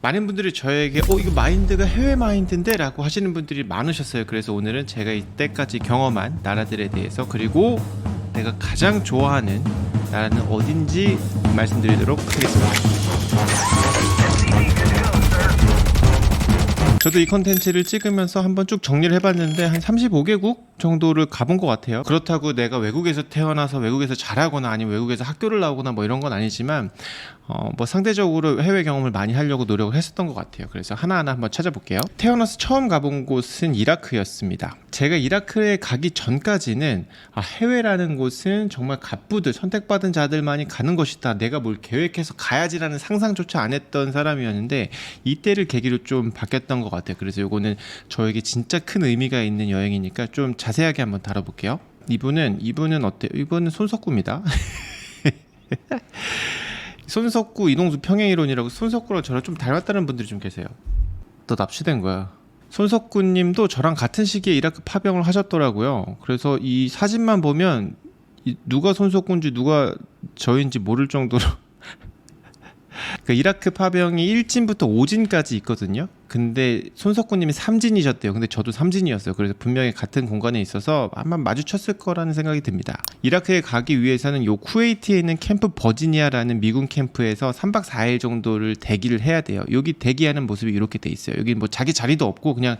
많은 분들이 저에게 이거 마인드가 해외 마인드인데 라고 하시는 분들이 많으셨어요. 그래서 오늘은 제가 이때까지 경험한 나라들에 대해서, 그리고 내가 가장 좋아하는 나라는 어딘지 말씀드리도록 하겠습니다. 저도 이 컨텐츠를 찍으면서 한번 쭉 정리를 해봤는데 한 35개국 정도를 가본 것 같아요. 그렇다고 내가 외국에서 태어나서 외국에서 자라거나 아니면 외국에서 학교를 나오거나 뭐 이런 건 아니지만 뭐 상대적으로 해외 경험을 많이 하려고 노력을 했었던 것 같아요. 그래서 하나하나 한번 찾아볼게요. 태어나서 처음 가본 곳은 이라크였습니다. 제가 이라크에 가기 전까지는 해외라는 곳은 정말 갑부들, 선택받은 자들만이 가는 것이다, 내가 뭘 계획해서 가야지라는 상상조차 안 했던 사람이었는데 이때를 계기로 좀 바뀌었던 것 같아요. 그래서 이거는 저에게 진짜 큰 의미가 있는 여행이니까 좀 자세하게 한번 다뤄볼게요. 이분은 어때요? 이분은 손석구입니다. 손석구 이동수 평행이론이라고, 손석구랑 저랑 좀 닮았다는 분들이 좀 계세요. 또 납치된 거야. 손석구님도 저랑 같은 시기에 이라크 파병을 하셨더라고요. 그래서 이 사진만 보면 누가 손석구인지 누가 저인지 모를 정도로 그 이라크 파병이 1진부터 5진까지 있거든요. 근데 손석구님이 3진이셨대요. 근데 저도 3진이었어요. 그래서 분명히 같은 공간에 있어서 아마 마주쳤을 거라는 생각이 듭니다. 이라크에 가기 위해서는 요 쿠웨이트에 있는 캠프 버지니아라는 미군 캠프에서 3박 4일 정도를 대기를 해야 돼요. 여기 대기하는 모습이 이렇게 돼 있어요. 여기 뭐 자기 자리도 없고 그냥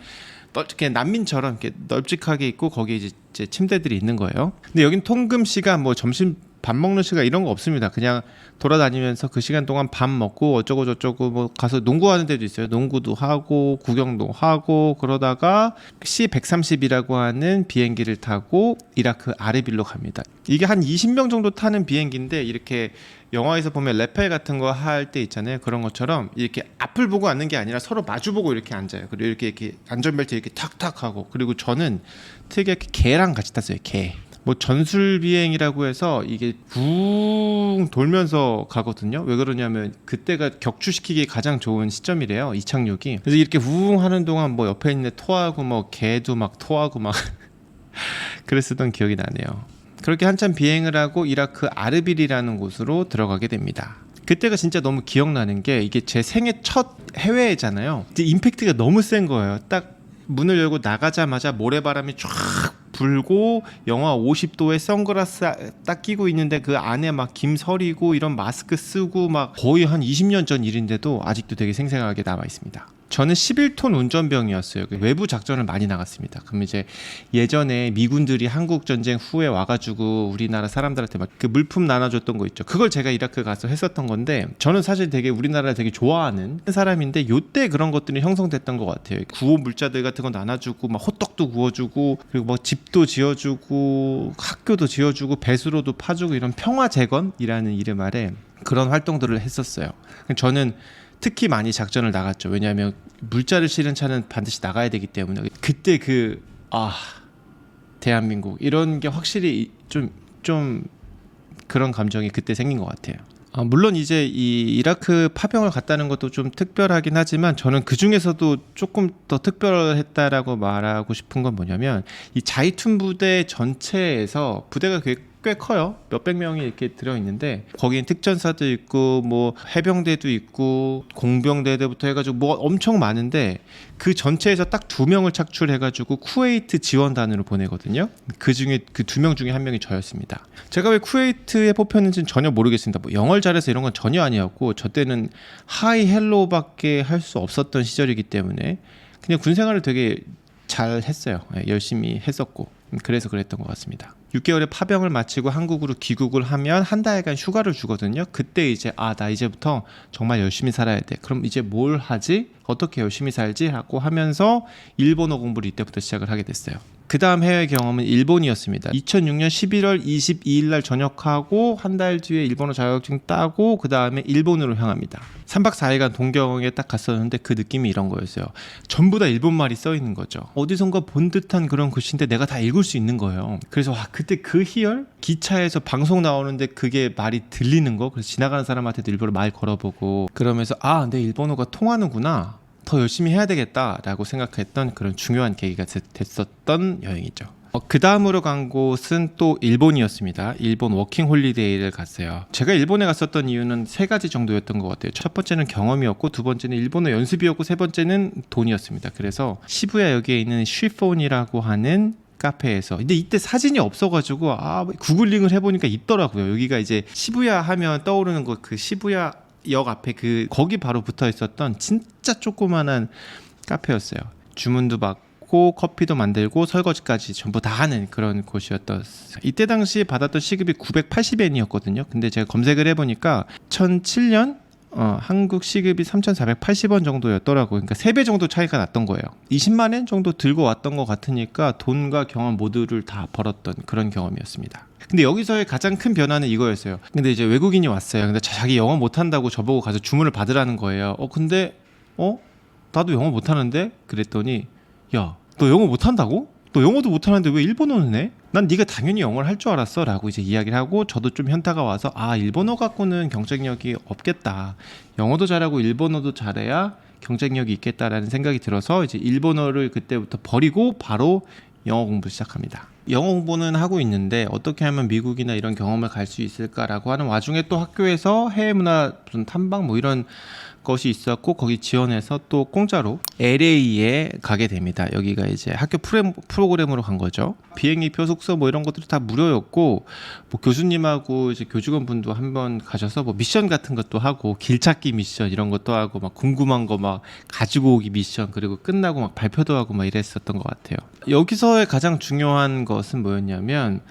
난민처럼 이렇게 널찍하게 있고 거기에 이제 침대들이 있는 거예요. 근데 여긴 통금 시간, 뭐 점심 밥 먹는 시간 이런 거 없습니다. 그냥 돌아다니면서 그 시간 동안 밥 먹고 어쩌고 저쩌고 뭐 가서 농구하는 데도 있어요. 농구도 하고 구경도 하고 그러다가 C-130이라고 하는 비행기를 타고 이라크 아르빌로 갑니다. 이게 한 20명 정도 타는 비행기인데 이렇게 영화에서 보면 레펠 같은 거 할 때 있잖아요. 그런 것처럼 이렇게 앞을 보고 앉는 게 아니라 서로 마주보고 이렇게 앉아요. 그리고 이렇게 안전벨트 이렇게 탁탁 하고, 그리고 저는 특이하게 개랑 같이 탔어요. 개. 뭐 전술 비행이라고 해서 이게 붕 돌면서 가거든요. 왜 그러냐면 그때가 격추시키기 가장 좋은 시점이래요, 이착륙이. 그래서 이렇게 붕 하는 동안 뭐 옆에 있는 토하고 뭐 개도 막 토하고 막 그랬었던 기억이 나네요. 그렇게 한참 비행을 하고 이라크 아르빌이라는 곳으로 들어가게 됩니다. 그때가 진짜 너무 기억나는 게 이게 제 생애 첫 해외잖아요. 이제 임팩트가 너무 센 거예요. 딱 문을 열고 나가자마자 모래바람이 쫙 불고 영하 50도에 선글라스 딱 끼고 있는데 그 안에 막 김서리고 이런 마스크 쓰고 막 거의 한 20년 전 일인데도 아직도 되게 생생하게 남아 있습니다. 저는 11톤 운전병이었어요. 외부 작전을 많이 나갔습니다. 그럼 이제 예전에 미군들이 한국 전쟁 후에 와가지고 우리나라 사람들한테 막 그 물품 나눠줬던 거 있죠. 그걸 제가 이라크 가서 했었던 건데, 저는 사실 되게 우리나라를 되게 좋아하는 사람인데 요때 그런 것들이 형성됐던 것 같아요. 구호 물자들 같은 거 나눠주고 막 호떡도 구워주고, 그리고 뭐 집도 지어주고 학교도 지어주고 배수로도 파주고, 이런 평화재건이라는 이름 아래 그런 활동들을 했었어요. 저는 특히 많이 작전을 나갔죠. 왜냐하면 물자를 실은 차는 반드시 나가야 되기 때문에. 그때 대한민국 이런 게 확실히 좀 그런 감정이 그때 생긴 것 같아요. 물론 이제 이 이라크 파병을 갔다는 것도 좀 특별하긴 하지만 저는 그 중에서도 조금 더 특별했다라고 말하고 싶은 건 뭐냐면, 이 자이툰 부대 전체에서 부대가 꽤 커요. 몇백 명이 이렇게 들어있는데 거기엔 특전사도 있고 뭐 해병대도 있고 공병대부터 해가지고 뭐 엄청 많은데 그 전체에서 딱 2명을 착출해가지고 쿠웨이트 지원단으로 보내거든요. 그 중에 그 2명 중에 1명이 저였습니다. 제가 왜 쿠웨이트에 뽑혔는지는 전혀 모르겠습니다. 뭐 영어를 잘해서 이런 건 전혀 아니었고, 저 때는 하이 헬로밖에 할 수 없었던 시절이기 때문에 그냥 군생활을 되게 잘 했어요. 열심히 했었고, 그래서 그랬던 것 같습니다. 6개월의 파병을 마치고 한국으로 귀국을 하면 한 달간 휴가를 주거든요. 그때 이제 나 이제부터 정말 열심히 살아야 돼. 그럼 이제 뭘 하지? 어떻게 열심히 살지? 라고 하면서 일본어 공부를 이때부터 시작을 하게 됐어요. 그 다음 해외 경험은 일본이었습니다. 2006년 11월 22일 날 전역하고 한 달 뒤에 일본어 자격증 따고 그 다음에 일본으로 향합니다. 3박 4일간 동경에 딱 갔었는데 그 느낌이 이런 거였어요. 전부 다 일본말이 써 있는 거죠. 어디선가 본 듯한 그런 글씨인데 내가 다 읽을 수 있는 거예요. 그래서 그때 그 희열? 기차에서 방송 나오는데 그게 말이 들리는 거. 그래서 지나가는 사람한테도 일부러 말 걸어보고 그러면서 내 일본어가 통하는구나, 더 열심히 해야 되겠다라고 생각했던 그런 중요한 계기가 됐었던 여행이죠. 그 다음으로 간 곳은 또 일본이었습니다. 일본 워킹 홀리데이를 갔어요. 제가 일본에 갔었던 이유는 세 가지 정도였던 것 같아요. 첫 번째는 경험이었고, 두 번째는 일본어 연습이었고, 세 번째는 돈이었습니다. 그래서 시부야역에 있는 쉬폰이라고 하는 카페에서, 근데 이때 사진이 없어가지고 구글링을 해보니까 있더라고요. 여기가 이제 시부야 하면 떠오르는 거, 그 시부야 역 앞에 거기 바로 붙어 있었던 진짜 조그만한 카페였어요. 주문도 받고 커피도 만들고 설거지까지 전부 다 하는 그런 곳이었던. 이때 당시 받았던 시급이 980엔이었거든요. 근데 제가 검색을 해보니까 2007년 한국 시급이 3,480원 정도였더라고요. 그러니까 3배 정도 차이가 났던 거예요. 20만 엔 정도 들고 왔던 것 같으니까 돈과 경험 모두를 다 벌었던 그런 경험이었습니다. 근데 여기서의 가장 큰 변화는 이거였어요. 근데 이제 외국인이 왔어요. 근데 자기 영어 못한다고 저보고 가서 주문을 받으라는 거예요. 근데 나도 영어 못하는데? 그랬더니, 야, 너 영어 못한다고? 너 영어도 못하는데 왜 일본어는 해? 난 네가 당연히 영어를 할 줄 알았어 라고 이제 이야기를 하고, 저도 좀 현타가 와서 일본어 갖고는 경쟁력이 없겠다, 영어도 잘하고 일본어도 잘해야 경쟁력이 있겠다라는 생각이 들어서 이제 일본어를 그때부터 버리고 바로 영어 공부 시작합니다. 영어 공부는 하고 있는데 어떻게 하면 미국이나 이런 경험을 갈 수 있을까라고 하는 와중에 또 학교에서 해외문화 무슨 탐방 뭐 이런 것이 있었고, 거기 지원해서 또 공짜로 LA에 가게 됩니다. 여기가 이제 학교 프로그램으로 간 거죠. 비행기표, 숙소 뭐 이런 것들이 다 무료였고, 뭐 교수님하고 이제 교직원분도 한번 가셔서 뭐 미션 같은 것도 하고, 길찾기 미션 이런 것도 하고, 막 궁금한 거 막 가지고 오기 미션, 그리고 끝나고 막 발표도 하고 막 이랬었던 것 같아요. 여기서의 가장 중요한 것은 뭐였냐면,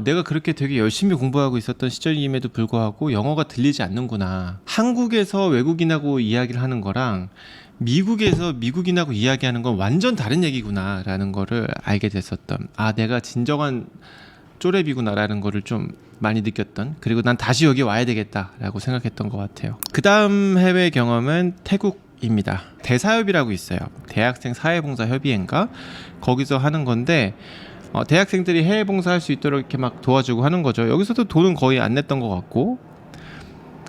내가 그렇게 되게 열심히 공부하고 있었던 시절임에도 불구하고 영어가 들리지 않는구나. 한국에서 외국인하고 이야기를 하는 거랑 미국에서 미국인하고 이야기하는 건 완전 다른 얘기구나 라는 거를 알게 됐었던, 내가 진정한 쪼렙이구나라는 거를 좀 많이 느꼈던, 그리고 난 다시 여기 와야 되겠다라고 생각했던 것 같아요. 그 다음 해외 경험은 태국입니다. 대사협이라고 있어요. 대학생 사회봉사협의회인가? 거기서 하는 건데, 대학생들이 해외 봉사할 수 있도록 이렇게 막 도와주고 하는 거죠. 여기서도 돈은 거의 안 냈던 것 같고,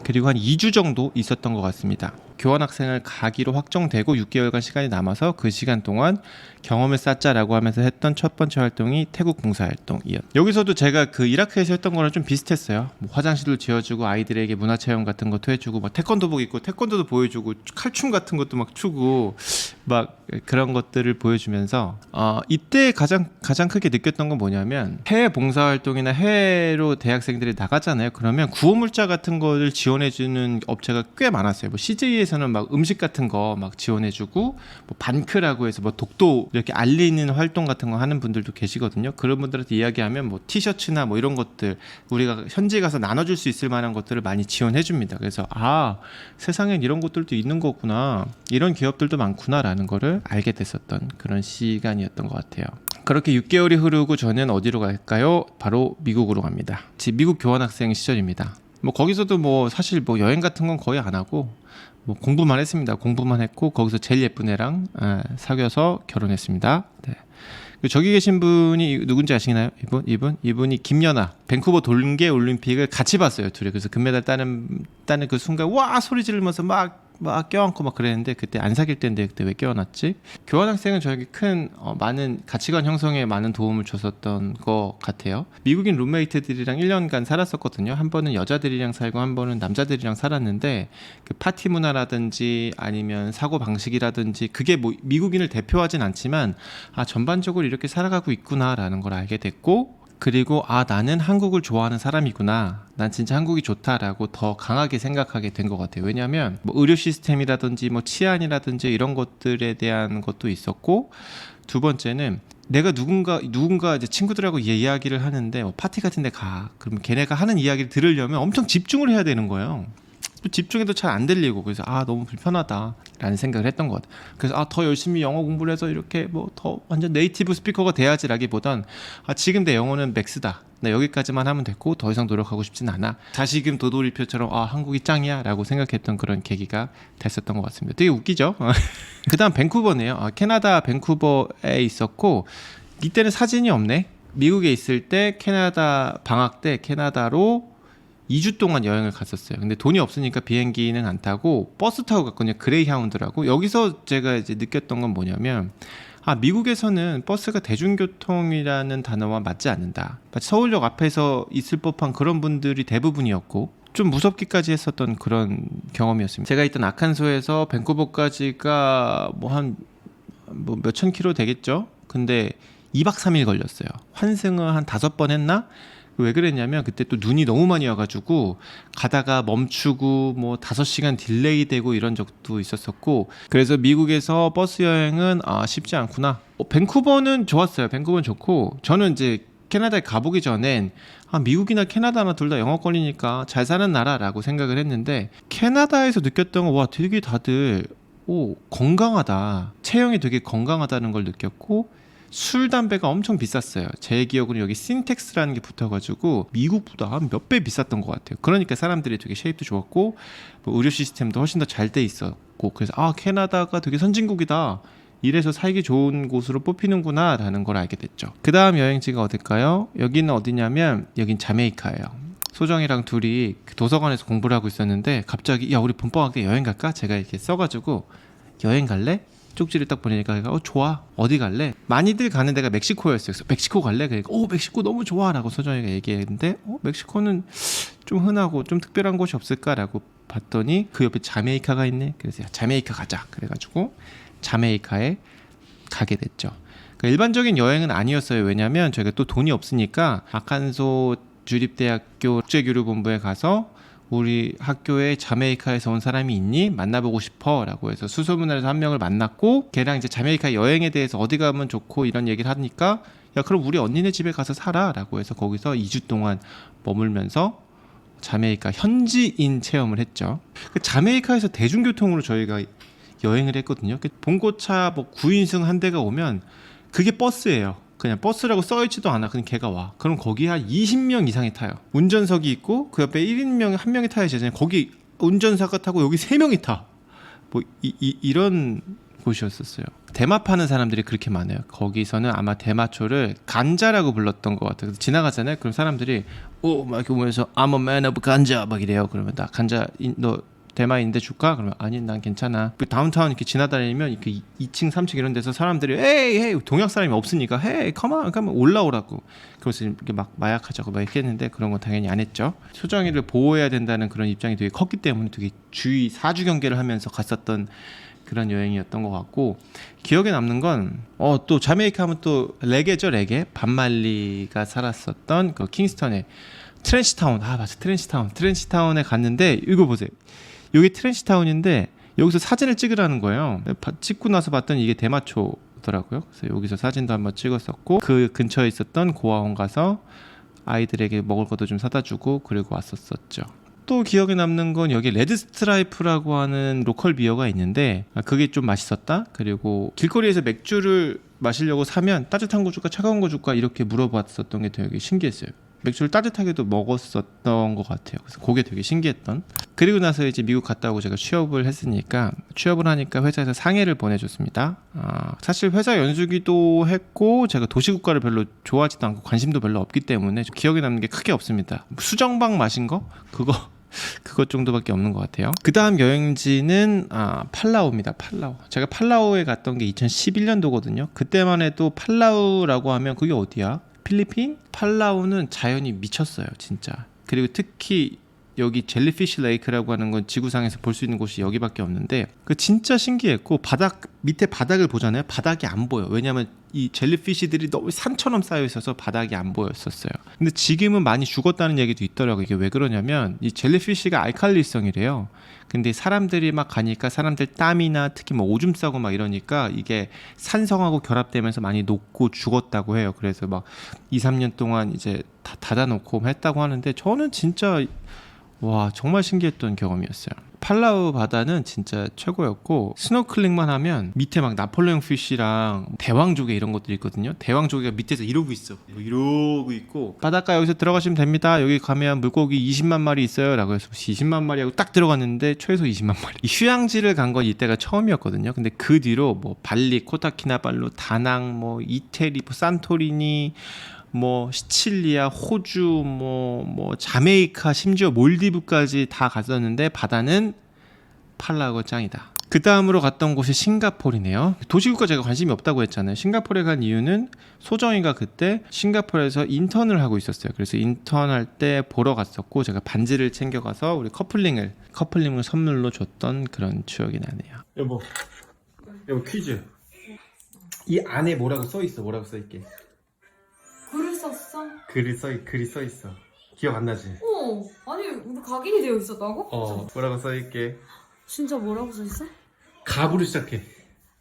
그리고 한 2주 정도 있었던 것 같습니다. 교환학생을 가기로 확정되고 6개월간 시간이 남아서 그 시간 동안 경험을 쌓자라고 하면서 했던 첫 번째 활동이 태국 봉사활동이었어요. 여기서도 제가 그 이라크에서 했던 거랑 좀 비슷했어요. 뭐 화장실도 지어주고 아이들에게 문화체험 같은 것도 해주고, 막 태권도복 입고 태권도도 보여주고, 칼춤 같은 것도 막 추고, 막 그런 것들을 보여주면서 이때 가장 크게 느꼈던 건 뭐냐면, 해외 봉사활동이나 해외로 대학생들이 나가잖아요. 그러면 구호물자 같은 거를 지원해주는 업체가 꽤 많았어요. 뭐 CJ에서는 막 음식 같은 거 막 지원해주고, 뭐 반크라고 해서 뭐 독도 이렇게 알리는 활동 같은 거 하는 분들도 계시거든요. 그런 분들한테 이야기하면 뭐 티셔츠나 뭐 이런 것들 우리가 현지 가서 나눠줄 수 있을 만한 것들을 많이 지원해줍니다. 그래서 세상엔 이런 것들도 있는 거구나, 이런 기업들도 많구나라는 거를 알게 됐었던 그런 시간이었던 것 같아요. 그렇게 6개월이 흐르고 저는 어디로 갈까요? 바로 미국으로 갑니다. 미국 교환학생 시절입니다. 뭐 거기서도 뭐 사실 뭐 여행 같은 건 거의 안 하고 뭐 공부만 했습니다. 공부만 했고, 거기서 제일 예쁜 애랑 사귀어서 결혼했습니다. 네. 저기 계신 분이 누군지 아시나요? 이분이 김연아, 밴쿠버 동계 올림픽을 같이 봤어요, 둘이. 그래서 금메달 따는 그 순간 와 소리 지르면서 막 껴안고 막 그랬는데, 그때 안 사귈 때인데 그때 왜 껴안았지? 교환학생은 저에게 큰 많은 가치관 형성에 많은 도움을 줬었던 것 같아요. 미국인 룸메이트들이랑 1년간 살았었거든요. 한 번은 여자들이랑 살고 한 번은 남자들이랑 살았는데, 그 파티 문화라든지 아니면 사고 방식이라든지 그게 뭐 미국인을 대표하진 않지만 전반적으로 이렇게 살아가고 있구나라는 걸 알게 됐고, 그리고 나는 한국을 좋아하는 사람이구나, 난 진짜 한국이 좋다라고 더 강하게 생각하게 된 것 같아요. 왜냐하면 뭐 의료 시스템이라든지 뭐 치안이라든지 이런 것들에 대한 것도 있었고, 두 번째는 내가 누군가 이제 친구들하고 이야기를 하는데 파티 같은 데 가, 그러면 걔네가 하는 이야기를 들으려면 엄청 집중을 해야 되는 거예요. 집중해도 잘 안 들리고, 그래서 너무 불편하다 라는 생각을 했던 것 같아요. 그래서 더 열심히 영어 공부를 해서 이렇게 뭐 더 완전 네이티브 스피커가 돼야지라기보단 지금 내 영어는 맥스다, 나 여기까지만 하면 됐고 더 이상 노력하고 싶진 않아, 다시금 도돌이표처럼 한국이 짱이야 라고 생각했던 그런 계기가 됐었던 것 같습니다. 되게 웃기죠? 그 다음 밴쿠버네요. 캐나다 밴쿠버에 있었고, 이때는 사진이 없네. 미국에 있을 때 캐나다 방학 때 캐나다로 2주 동안 여행을 갔었어요. 근데 돈이 없으니까 비행기는 안 타고 버스 타고 갔거든요. 그레이하운드라고. 여기서 제가 이제 느꼈던 건 뭐냐면, 미국에서는 버스가 대중교통이라는 단어와 맞지 않는다. 마치 서울역 앞에서 있을 법한 그런 분들이 대부분이었고 좀 무섭기까지 했었던 그런 경험이었습니다. 제가 있던 아칸소에서 밴쿠버까지가 뭐 몇천 킬로 되겠죠. 근데 2박 3일 걸렸어요. 환승을 한 5번 했나? 왜 그랬냐면 그때 또 눈이 너무 많이 와가지고 가다가 멈추고 뭐 5시간 딜레이 되고 이런 적도 있었었고, 그래서 미국에서 버스 여행은 쉽지 않구나. 밴쿠버는 좋았어요. 밴쿠버는 좋고, 저는 이제 캐나다에 가보기 전엔 미국이나 캐나다나 둘 다 영어권이니까 잘 사는 나라라고 생각을 했는데, 캐나다에서 느꼈던 건 와, 되게 다들 건강하다, 체형이 되게 건강하다는 걸 느꼈고, 술, 담배가 엄청 비쌌어요. 제 기억으로 여기 신텍스라는 게 붙어가지고 미국보다 한 몇 배 비쌌던 것 같아요. 그러니까 사람들이 되게 쉐입도 좋았고, 뭐 의료 시스템도 훨씬 더 잘 돼 있었고, 그래서 캐나다가 되게 선진국이다, 이래서 살기 좋은 곳으로 뽑히는구나 라는 걸 알게 됐죠. 그 다음 여행지가 어딜까요? 여기는 어디냐면 여긴 자메이카예요. 소정이랑 둘이 도서관에서 공부를 하고 있었는데 갑자기 야, 우리 봄방학 때 여행 갈까? 제가 이렇게 써가지고 여행 갈래? 쪽지를 딱 보내니까 좋아, 어디 갈래? 많이들 가는 데가 멕시코였어요. 그래서 멕시코 갈래? 그러니까 멕시코 너무 좋아 라고 소정이가 얘기했는데 멕시코는 좀 흔하고 좀 특별한 곳이 없을까 라고 봤더니 그 옆에 자메이카가 있네. 그래서 야, 자메이카 가자 그래가지고 자메이카에 가게 됐죠. 그러니까 일반적인 여행은 아니었어요. 왜냐면 저희가 또 돈이 없으니까 아칸소 주립대학교 국제교류본부에 가서 우리 학교에 자메이카에서 온 사람이 있니? 만나보고 싶어 라고 해서 수소문을 해서 한 명을 만났고, 걔랑 이제 자메이카 여행에 대해서 어디 가면 좋고 이런 얘기를 하니까 야, 그럼 우리 언니네 집에 가서 살아 라고 해서 거기서 2주 동안 머물면서 자메이카 현지인 체험을 했죠. 자메이카에서 대중교통으로 저희가 여행을 했거든요. 봉고차 뭐 9인승 한 대가 오면 그게 버스예요. 그냥 버스라고 써있지도 않아. 그냥 걔가 와. 그럼 거기 한 20명 이상이 타요. 운전석이 있고 그 옆에 1인명 한 명이 타야지. 되잖아요. 거기 운전사가 타고 여기 3명이 타. 뭐 이런 곳이었었어요. 대마 파는 사람들이 그렇게 많아요. 거기서는 아마 대마초를 간자라고 불렀던 것 같아요. 그래서 지나가잖아요. 그럼 사람들이 막 이렇게 보면서 I'm a man of 간자 막 이래요. 그러면 나 간자 너 대마인데 줄까? 그러면 아니 난 괜찮아. 다운타운 이렇게 지나다니면 이렇게 2층 3층 이런 데서 사람들이 에이 동양 사람이 없으니까 헤이 컴온 올라오라고. 그래서 이렇게 막 마약하자고 막 이렇게 했는데 그런 건 당연히 안 했죠. 소정이를 보호해야 된다는 그런 입장이 되게 컸기 때문에 되게 주의 사주 경계를 하면서 갔었던 그런 여행이었던 것 같고, 기억에 남는 건 또 자메이카 하면 또 레게죠. 레게. 반말리가 살았었던 그 킹스턴의 트렌치타운. 맞아, 트렌치타운에 갔는데 이거 보세요. 여기 트렌치타운인데 여기서 사진을 찍으라는 거예요. 찍고 나서 봤더니 이게 대마초더라고요. 그래서 여기서 사진도 한번 찍었었고, 그 근처에 있었던 고아원 가서 아이들에게 먹을 것도 좀 사다 주고 그리고 왔었었죠. 또 기억에 남는 건 여기 레드 스트라이프라고 하는 로컬 비어가 있는데 그게 좀 맛있었다. 그리고 길거리에서 맥주를 마시려고 사면 따뜻한 거 줄까 차가운 거 줄까 이렇게 물어봤었던 게 되게 신기했어요. 맥주를 따뜻하게도 먹었었던 것 같아요. 그래서 그게 되게 신기했던. 그리고 나서 이제 미국 갔다 오고 제가 취업을 했으니까, 취업을 하니까 회사에서 상해를 보내줬습니다. 사실 회사 연수기도 했고 제가 도시국가를 별로 좋아하지도 않고 관심도 별로 없기 때문에 기억에 남는 게 크게 없습니다. 수정방 마신 거? 그것 정도밖에 없는 것 같아요. 그 다음 여행지는 팔라우입니다. 팔라우. 제가 팔라우에 갔던 게 2011년도거든요. 그때만 해도 팔라우라고 하면 그게 어디야? 필리핀? 팔라우는 자연이 미쳤어요, 진짜. 그리고 특히 여기 젤리피쉬 레이크라고 하는 건 지구상에서 볼 수 있는 곳이 여기밖에 없는데 그 진짜 신기했고, 밑에 바닥을 보잖아요. 바닥이 안 보여. 왜냐면 이 젤리피쉬들이 너무 산처럼 쌓여 있어서 바닥이 안 보였었어요. 근데 지금은 많이 죽었다는 얘기도 있더라고요. 이게 왜 그러냐면 이 젤리피쉬가 알칼리성이래요. 근데 사람들이 막 가니까 사람들 땀이나 특히 뭐 오줌 싸고 막 이러니까 이게 산성하고 결합되면서 많이 녹고 죽었다고 해요. 그래서 막 2, 3년 동안 이제 다 닫아놓고 했다고 하는데, 저는 진짜 와, 정말 신기했던 경험이었어요. 팔라우 바다는 진짜 최고였고, 스노클링만 하면 밑에 막 나폴레옹 피쉬랑 대왕조개 이런 것들이 있거든요. 대왕조개가 밑에서 이러고 있어. 이러고 있고, 바닷가 여기서 들어가시면 됩니다. 여기 가면 물고기 20만 마리 있어요 라고 해서 20만 마리 하고 딱 들어갔는데 최소 20만 마리. 휴양지를 간 건 이때가 처음이었거든요. 근데 그 뒤로 뭐 발리, 코타키나발루, 다낭, 뭐 이태리, 뭐 산토리니, 뭐 시칠리아, 호주, 뭐 자메이카, 심지어 몰디브까지 다 갔었는데 바다는 팔라우가 짱이다. 그 다음으로 갔던 곳이 싱가포르이네요. 도시국가 제가 관심이 없다고 했잖아요. 싱가포르에 간 이유는 소정이가 그때 싱가포르에서 인턴을 하고 있었어요. 그래서 인턴할 때 보러 갔었고 제가 반지를 챙겨가서 우리 커플링을 선물로 줬던 그런 추억이 나네요. 여보 퀴즈. 이 안에 뭐라고 써있어? 뭐라고 써있게? 글을 썼어? 글이 써있어. 기억 안 나지? 아니 우리 각인이 되어 있었다고? 뭐라고 써있게? 진짜 뭐라고 써있어? 갑으로 시작해.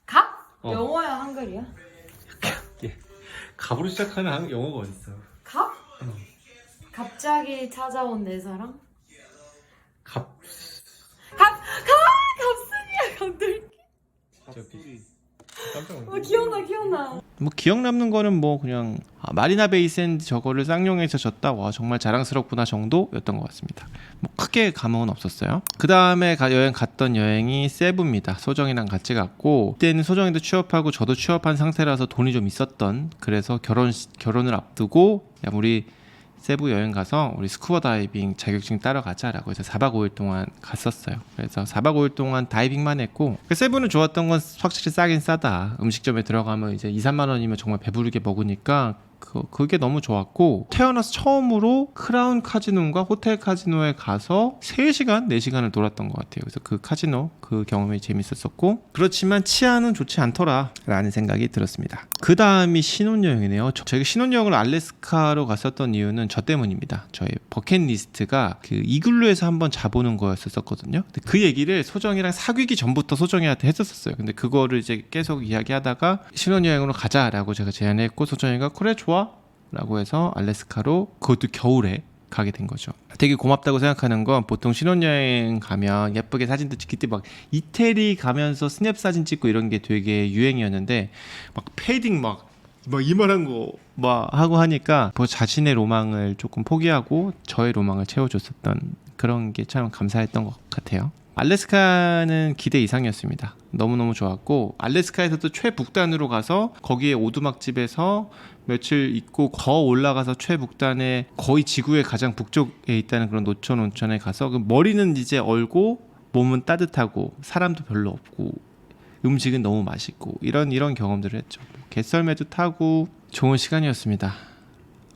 갑? 영어야 한글이야? 갑으로 시작하는 영어가 어딨어? 갑? 갑자기 찾아온 내 사랑? 갑순이야 갑들. 깜짝 놀랐네. 기억나. 뭐 기억 남는 거는 뭐 그냥 마리나 베이 샌드 저거를 쌍용에서 졌다 와 정말 자랑스럽구나 정도였던 것 같습니다. 뭐 크게 감흥은 없었어요. 그 다음에 갔던 여행이 세부입니다. 소정이랑 같이 갔고 그때는 소정이도 취업하고 저도 취업한 상태라서 돈이 좀 있었던, 그래서 결혼을 앞두고 야 우리 세부 여행 가서 우리 스쿠버 다이빙 자격증 따러 가자라고 해서 4박 5일 동안 갔었어요. 그래서 4박 5일 동안 다이빙만 했고, 세부는 좋았던 건 확실히 싸긴 싸다. 음식점에 들어가면 이제 2, 3만 원이면 정말 배부르게 먹으니까 그게 너무 좋았고, 태어나서 처음으로 크라운 카지노인가 호텔 카지노에 가서 3시간, 4시간을 놀았던 것 같아요. 그래서 그 카지노 그 경험이 재밌었었고, 그렇지만 치안은 좋지 않더라 라는 생각이 들었습니다. 그 다음이 신혼여행이네요. 저희가 신혼여행을 알래스카로 갔었던 이유는 저 때문입니다. 저희 버킷리스트가 그 이글루에서 한번 자보는 거였었거든요. 근데 그 얘기를 소정이랑 사귀기 전부터 소정이한테 했었어요. 근데 그거를 이제 계속 이야기하다가 신혼여행으로 가자라고 제가 제안했고, 소정이가 그래 좋아 라고 해서 알래스카로, 그것도 겨울에 가게 된 거죠. 되게 고맙다고 생각하는 건, 보통 신혼여행 가면 예쁘게 사진도 찍기 때 막 이태리 가면서 스냅 사진 찍고 이런 게 되게 유행이었는데, 막 패딩 막 이만한 거 막 하고 하니까 뭐 자신의 로망을 조금 포기하고 저의 로망을 채워줬었던 그런 게 참 감사했던 것 같아요. 알래스카는 기대 이상이었습니다. 너무너무 좋았고, 알래스카에서도 최북단으로 가서 거기에 오두막집에서 며칠 있고 더 올라가서 최북단에 거의 지구의 가장 북쪽에 있다는 그런 노천 온천에 가서 그 머리는 이제 얼고 몸은 따뜻하고 사람도 별로 없고 음식은 너무 맛있고 이런 경험들을 했죠. 개썰매도 타고 좋은 시간이었습니다.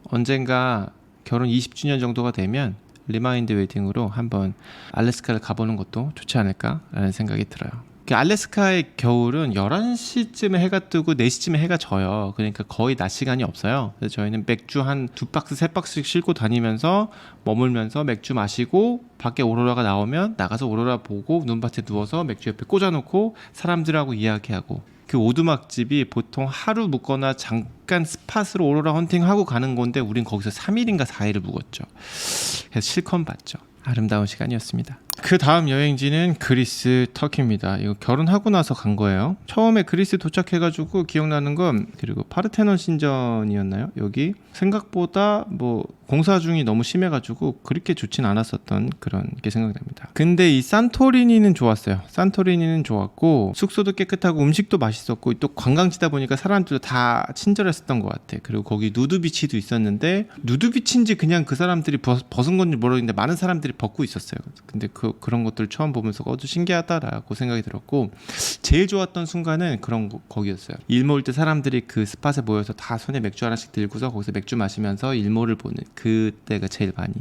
언젠가 결혼 20주년 정도가 되면 리마인드 웨딩으로 한번 알래스카를 가보는 것도 좋지 않을까라는 생각이 들어요. 알래스카의 겨울은 11시쯤에 해가 뜨고 4시쯤에 해가 져요. 그러니까 거의 낮 시간이 없어요. 그래서 저희는 맥주 한 2박스, 3박스씩 싣고 다니면서 머물면서 맥주 마시고, 밖에 오로라가 나오면 나가서 오로라 보고 눈밭에 누워서 맥주 옆에 꽂아놓고 사람들하고 이야기하고, 그 오두막집이 보통 하루 묵거나 잠깐 스팟으로 오로라 헌팅하고 가는 건데 우린 거기서 3일인가 4일을 묵었죠. 그래서 실컷 봤죠. 아름다운 시간이었습니다. 그 다음 여행지는 그리스, 터키입니다. 이거 결혼하고 나서 간 거예요. 처음에 그리스 도착해가지고 기억나는 건, 그리고 파르테논 신전이었나요? 여기 생각보다 뭐 공사 중이 너무 심해가지고 그렇게 좋진 않았었던 그런 게 생각납니다. 근데 이 산토리니는 좋았어요. 산토리니는 좋았고 숙소도 깨끗하고 음식도 맛있었고, 또 관광지다 보니까 사람들도 다 친절했었던 것 같아. 그리고 거기 누드비치도 있었는데, 누드비치인지 그냥 그 사람들이 벗은 건지 모르겠는데 많은 사람들이 벗고 있었어요. 근데 그런 것들 처음 보면서 아주 신기하다라고 생각이 들었고, 제일 좋았던 순간은 거기였어요. 일몰 때 사람들이 그 스팟에 모여서 다 손에 맥주 하나씩 들고서 거기서 맥주 마시면서 일몰을 보는 그때가 제일 많이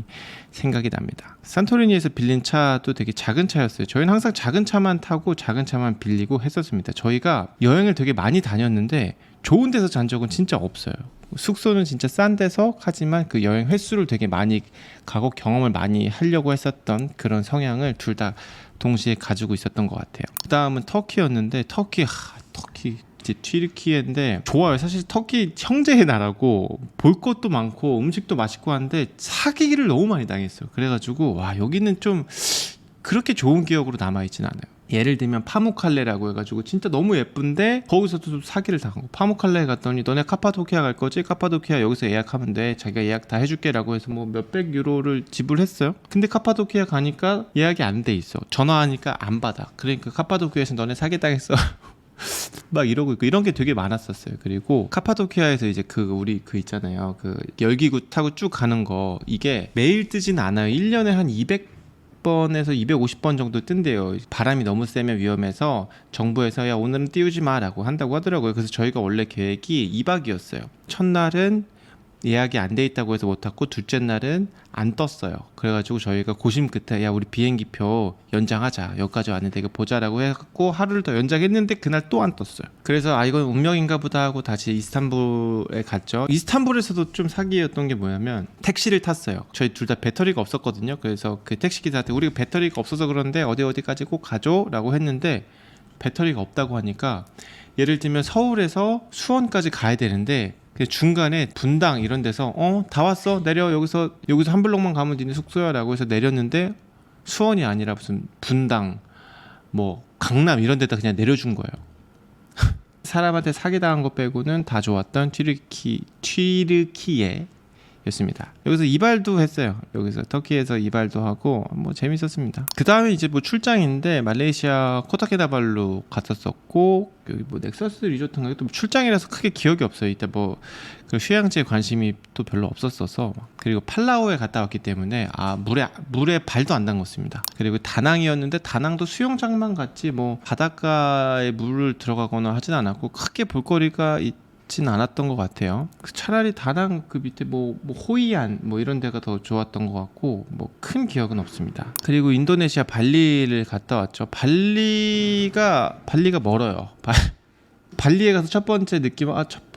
생각이 납니다. 산토리니에서 빌린 차도 되게 작은 차였어요. 저희는 항상 작은 차만 타고 작은 차만 빌리고 했었습니다. 저희가 여행을 되게 많이 다녔는데 좋은 데서 잔 적은 진짜 없어요. 숙소는 진짜 싼 데서 하지만 그 여행 횟수를 되게 많이 가고 경험을 많이 하려고 했었던 그런 성향을 둘 다 동시에 가지고 있었던 것 같아요. 그 다음은 터키였는데, 터키 이제 튀르키예인데 좋아요. 사실 터키 형제의 나라고 볼 것도 많고 음식도 맛있고 한데 사기를 너무 많이 당했어요. 그래가지고 와, 여기는 좀 그렇게 좋은 기억으로 남아있진 않아요. 예를 들면 파무칼레라고 해가지고 진짜 너무 예쁜데 거기서도 좀 사기를 당하고, 파무칼레에 갔더니 너네 카파도키아 갈 거지? 카파도키아 여기서 예약하면 돼. 자기가 예약 다 해줄게 라고 해서 뭐 몇백 유로를 지불했어요. 근데 카파도키아 가니까 예약이 안 돼 있어. 전화하니까 안 받아. 그러니까 카파도키아에서 너네 사기당했어 막 이러고 있고, 이런 게 되게 많았었어요. 그리고 카파도키아에서 이제 우리 있잖아요. 그 열기구 타고 쭉 가는 거, 이게 매일 뜨진 않아요. 1년에 한 200번에서 250번 정도 뜬대요. 바람이 너무 세면 위험해서 정부에서 야 오늘은 띄우지 마라고 한다고 하더라고요. 그래서 저희가 원래 계획이 2박이었어요. 첫날은 예약이 안 돼 있다고 해서 못 탔고 둘째 날은 안 떴어요. 그래가지고 저희가 고심 끝에 야 우리 비행기표 연장하자, 여기까지 왔는데 이거 보자라고 해갖고 하루를 더 연장했는데 그날 또 안 떴어요. 그래서 아 이건 운명인가 보다 하고 다시 이스탄불에 갔죠. 이스탄불에서도 좀 사기였던 게 뭐냐면 택시를 탔어요. 저희 둘 다 배터리가 없었거든요. 그래서 그 택시기사한테 우리가 배터리가 없어서 그런데 어디까지 꼭 가죠? 라고 했는데 배터리가 없다고 하니까 예를 들면 서울에서 수원까지 가야 되는데 중간에 분당 이런 데서 다 왔어 내려 여기서 한 블록만 가면 니네 숙소야 라고 해서 내렸는데 수원이 아니라 무슨 분당 뭐 강남 이런 데다 그냥 내려준 거예요. 사람한테 사기당한 거 빼고는 다 좋았던 튀르키예 였습니다. 여기서 이발도 했어요. 여기서 터키에서 이발도 하고 뭐 재밌었습니다. 그 다음에 이제 뭐 출장인데 말레이시아 코타키나발루 갔었었고 여기 뭐 넥서스 리조트인가 또 출장이라서 크게 기억이 없어요. 이때 뭐 그 휴양지에 관심이 또 별로 없었어서 그리고 팔라우에 갔다 왔기 때문에 물에 발도 안 담궜습니다. 그리고 다낭이었는데 다낭도 수영장만 갔지 뭐 바닷가에 물을 들어가거나 하진 않았고 크게 볼거리가 진 않았던 것 같아요. 차라리 다낭 그 밑에 뭐 호이안 뭐 이런 데가 더 좋았던 것 같고 뭐 큰 기억은 없습니다. 그리고 인도네시아 발리를 갔다 왔죠. 발리가 멀어요. 발리에 가서 첫 번째 느낌은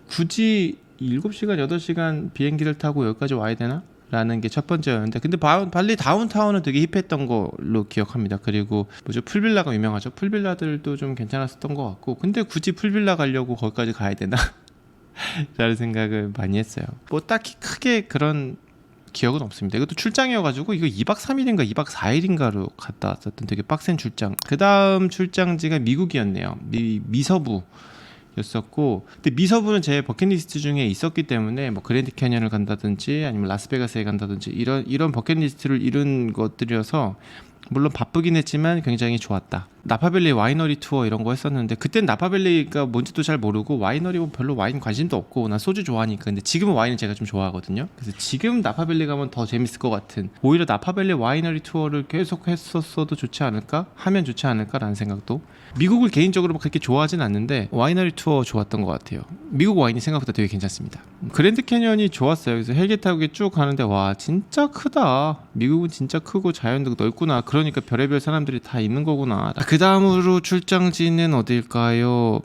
굳이 7시간 8시간 비행기를 타고 여기까지 와야 되나? 라는 게 첫 번째였는데 근데 발리 다운타운은 되게 힙했던 걸로 기억합니다. 그리고 풀빌라가 유명하죠. 풀빌라들도 좀 괜찮았었던 것 같고 근데 굳이 풀빌라 가려고 거기까지 가야 되나? 라는 생각을 많이 했어요. 뭐 딱히 크게 그런 기억은 없습니다. 이것도 출장이어가지고 이거 2박 3일인가 2박 4일인가로 갔다 왔었던 되게 빡센 출장. 그 다음 출장지가 미국이었네요. 미서부였었고 근데 미서부는 제 버킷리스트 중에 있었기 때문에 뭐 그랜드 캐년을 간다든지 아니면 라스베가스에 간다든지 이런 버킷리스트를 이룬 것들이어서 물론 바쁘긴 했지만 굉장히 좋았다. 나파밸리 와이너리 투어 이런 거 했었는데 그땐 나파밸리가 뭔지도 잘 모르고 와이너리 별로 와인 관심도 없고 난 소주 좋아하니까 근데 지금은 와인을 제가 좀 좋아하거든요. 그래서 지금 나파밸리 가면 더 재밌을 것 같은 오히려 나파밸리 와이너리 투어를 계속 했었어도 좋지 않을까? 하면 좋지 않을까라는 생각도 미국을 개인적으로 그렇게 좋아하진 않는데 와이너리 투어 좋았던 것 같아요. 미국 와인이 생각보다 되게 괜찮습니다. 그랜드 캐년이 좋았어요. 그래서 헬기 타고 쭉 가는데 와 진짜 크다. 미국은 진짜 크고 자연도 넓구나. 그러니까 별의별 사람들이 다 있는 거구나. 그 다음으로 출장지는 어딜까요?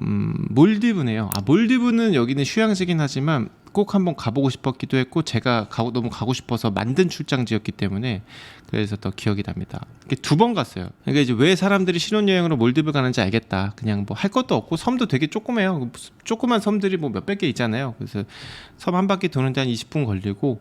몰디브네요. 몰디브는 여기는 휴양지긴 하지만 꼭 한번 가보고 싶었기도 했고 제가 너무 가고 싶어서 만든 출장지였기 때문에 그래서 더 기억이 납니다. 2번 갔어요. 그러니까 이제 왜 사람들이 신혼여행으로 몰디브 가는지 알겠다. 그냥 뭐 할 것도 없고 섬도 되게 조그매요. 조그만 섬들이 뭐 몇백 개 있잖아요. 그래서 섬 한 바퀴 도는데 한 20분 걸리고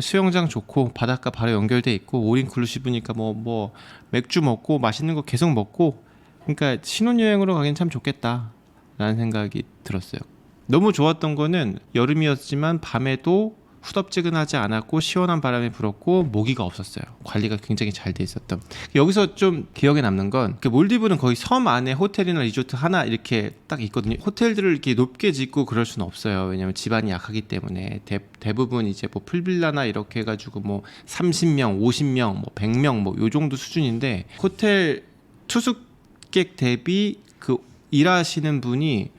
수영장 좋고 바닷가 바로 연결돼 있고 올인클루시브니까 뭐 맥주 먹고 맛있는 거 계속 먹고 그러니까 신혼여행으로 가긴 참 좋겠다 라는 생각이 들었어요. 너무 좋았던 거는 여름이었지만 밤에도 후덥지근하지 않았고 시원한 바람이 불었고 모기가 없었어요. 관리가 굉장히 잘 돼 있었던. 여기서 좀 기억에 남는 건 몰디브는 거의 섬 안에 호텔이나 리조트 하나 이렇게 딱 있거든요. 호텔들을 이렇게 높게 짓고 그럴 수는 없어요. 왜냐면 지반이 약하기 때문에 대부분 이제 뭐 풀빌라나 이렇게 해가지고 뭐 30명, 50명, 뭐 100명 뭐 요 정도 수준인데 호텔 투숙객 대비 그 일하시는 분이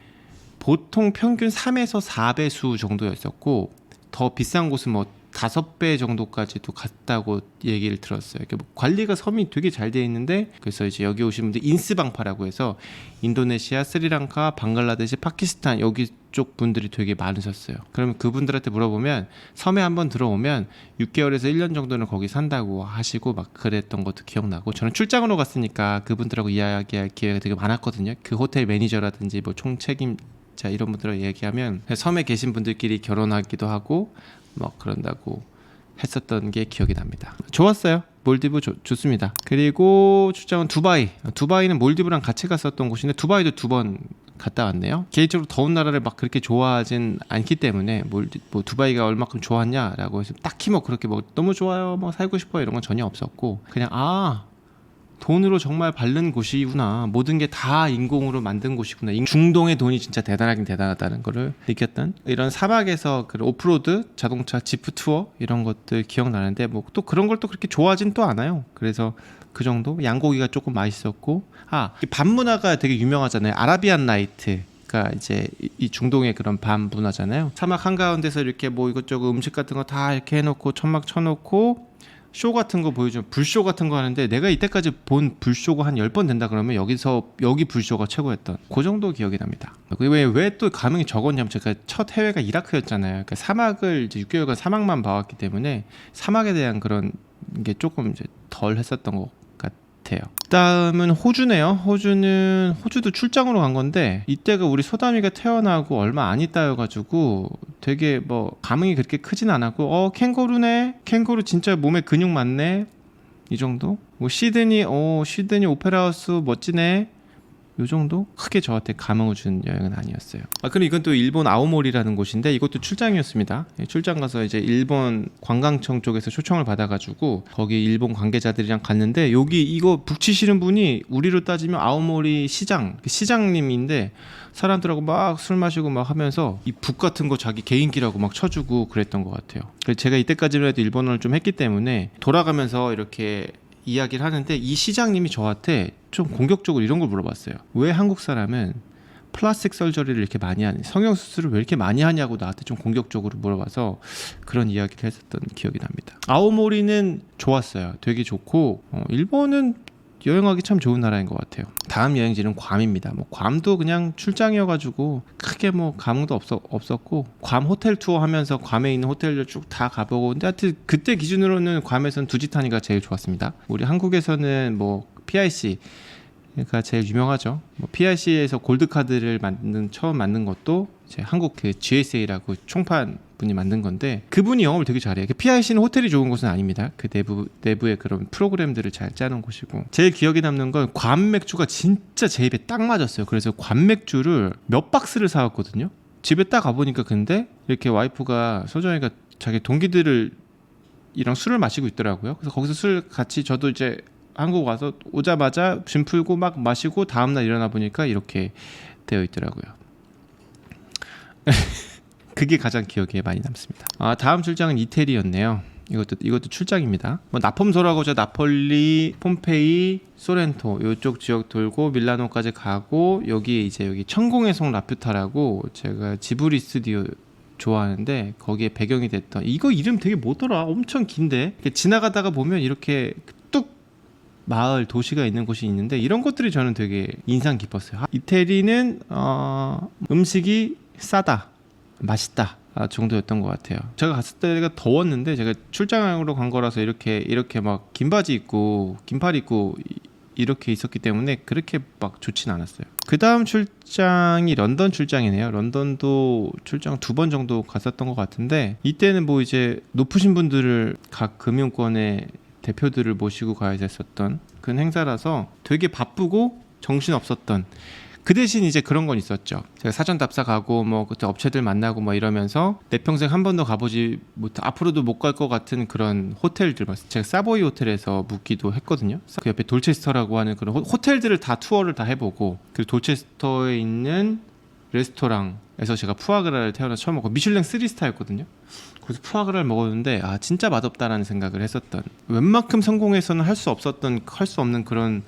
보통 평균 3에서 4배수 정도였었고 더 비싼 곳은 뭐 5배 정도까지도 갔다고 얘기를 들었어요. 뭐 관리가 섬이 되게 잘 돼 있는데 그래서 이제 여기 오신 분들 인스방파라고 해서 인도네시아, 스리랑카, 방글라데시, 파키스탄 여기 쪽 분들이 되게 많으셨어요. 그러면 그분들한테 물어보면 섬에 한번 들어오면 6개월에서 1년 정도는 거기 산다고 하시고 막 그랬던 것도 기억나고 저는 출장으로 갔으니까 그분들하고 이야기할 기회가 되게 많았거든요. 그 호텔 매니저라든지 뭐 총책임 자 이런 분들하고 얘기하면 섬에 계신 분들끼리 결혼하기도 하고 뭐 그런다고 했었던 게 기억이 납니다. 좋았어요. 몰디브 좋습니다. 그리고 출장은 두바이는 몰디브랑 같이 갔었던 곳인데 두바이도 2번 갔다 왔네요. 개인적으로 더운 나라를 막 그렇게 좋아하진 않기 때문에 뭐 두바이가 얼마큼 좋았냐라고 해서 딱히 뭐 그렇게 뭐 너무 좋아요 뭐 살고 싶어요 이런 건 전혀 없었고 그냥 돈으로 정말 바른 곳이구나. 모든 게 다 인공으로 만든 곳이구나. 중동의 돈이 진짜 대단하긴 대단하다는 거를 느꼈던 이런 사막에서 그 오프로드 자동차 지프 투어 이런 것들 기억나는데 뭐 또 그런 걸 또 그렇게 좋아하진 또 않아요. 그래서 그 정도? 양고기가 조금 맛있었고, 밥 문화가 되게 유명하잖아요. 아라비안 나이트가 이제 이 중동의 그런 밤 문화잖아요. 사막 한가운데서 이렇게 뭐 이것저것 음식 같은 거 다 이렇게 해놓고 천막 쳐놓고 쇼 같은 거 보여주면 불쇼 같은 거 하는데, 내가 이때까지 본 불쇼가 한 10번 된다 그러면 여기 불쇼가 최고였던 그 정도 기억이 납니다. 왜 또 감흥이 적었냐면, 제가 첫 해외가 이라크였잖아요. 그러니까 사막을 이제 6개월간 사막만 봐왔기 때문에 사막에 대한 그런 게 조금 이제 덜 했었던 것 같아요. 다음은 호주네요. 호주도 출장으로 간 건데, 이때가 우리 소담이가 태어나고 얼마 안 있다여가지고 되게 뭐 감흥이 그렇게 크진 않았고, 캥거루네, 캥거루 진짜 몸에 근육 많네, 이 정도. 뭐 시드니 오페라하우스 멋지네, 요 정도? 크게 저한테 감흥을 준 여행은 아니었어요. 그럼 이건 또 일본 아오모리라는 곳인데, 이것도 출장이었습니다. 출장 가서 이제 일본 관광청 쪽에서 초청을 받아가지고 거기 일본 관계자들이랑 갔는데, 여기 이거 북치시는 분이 우리로 따지면 아오모리 시장님인데, 사람들하고 막 술 마시고 막 하면서 이 북 같은 거 자기 개인기라고 막 쳐주고 그랬던 것 같아요. 그래서 제가 이때까지만 해도 일본어를 좀 했기 때문에 돌아가면서 이렇게 이야기를 하는데, 이 시장님이 저한테 좀 공격적으로 이런 걸 물어봤어요. 왜 한국 사람은 플라스틱 설저리를 이렇게 많이 하니, 성형수술을 왜 이렇게 많이 하냐고 나한테 좀 공격적으로 물어봐서 그런 이야기를 했었던 기억이 납니다. 아오모리는 좋았어요. 되게 좋고, 일본은 여행하기 참 좋은 나라인 것 같아요. 다음 여행지는 괌입니다. 뭐 괌도 그냥 출장이어가지고 크게 뭐 감흥도 없었고, 괌 호텔 투어 하면서 괌에 있는 호텔들 쭉 다 가보고, 근데 하여튼 그때 기준으로는 괌에서는 두지타니가 제일 좋았습니다. 우리 한국에서는 뭐 PIC가 제일 유명하죠. 뭐 PIC에서 골드카드를 처음 만든 것도 이제 한국 그 GSA라고 총판 분이 만든 건데, 그분이 영업을 되게 잘해요. PIC는 호텔이 좋은 곳은 아닙니다. 그 내부의 그런 프로그램들을 잘 짜는 곳이고, 제일 기억에 남는 건 괌 맥주가 진짜 제 입에 딱 맞았어요. 그래서 괌 맥주를 몇 박스를 사왔거든요. 집에 딱 가보니까, 근데 이렇게 와이프가, 소정이가 자기 동기들을 이랑 술을 마시고 있더라고요. 그래서 거기서 술 같이, 저도 이제 한국 와서 오자마자 짐 풀고 막 마시고 다음날 일어나 보니까 이렇게 되어 있더라고요. 그게 가장 기억에 많이 남습니다. 다음 출장은 이태리였네요. 이것도 출장입니다. 뭐 나폼소라고, 저 나폴리, 폼페이, 소렌토 이쪽 지역 돌고 밀라노까지 가고, 여기 천공의 성 라퓨타라고, 제가 지브리 스튜디오 좋아하는데 거기에 배경이 됐던, 이거 이름 되게 뭐더라? 엄청 긴데, 지나가다가 보면 이렇게 뚝 마을 도시가 있는 곳이 있는데, 이런 것들이 저는 되게 인상 깊었어요. 이태리는 음식이 싸다, 맛있다 정도였던 것 같아요. 제가 갔을 때가 더웠는데, 제가 출장으로 간 거라서 이렇게 막 긴 바지 입고 긴팔 입고 이렇게 있었기 때문에 그렇게 막 좋진 않았어요. 그 다음 출장이 런던 출장이네요. 런던도 출장 2번 정도 갔었던 것 같은데, 이때는 뭐 이제 높으신 분들을, 각 금융권의 대표들을 모시고 가야 됐었던 그런 행사라서 되게 바쁘고 정신 없었던, 그 대신 이제 그런 건 있었죠. 제가 사전 답사 가고 뭐 그때 업체들 만나고 뭐 이러면서 내 평생 한 번도 가보지 못, 앞으로도 못 갈 것 같은 그런 호텔들, 제가 사보이 호텔에서 묵기도 했거든요. 그 옆에 돌체스터라고 하는 그런 호텔들을 다 투어를 다 해보고, 그리고 돌체스터에 있는 레스토랑에서 제가 푸아그라를 태어나서 처음 먹고, 미슐랭 3스타였거든요. 그래서 푸아그라를 먹었는데 진짜 맛없다라는 생각을 했었던, 웬만큼 성공해서는 할 수 없는 그런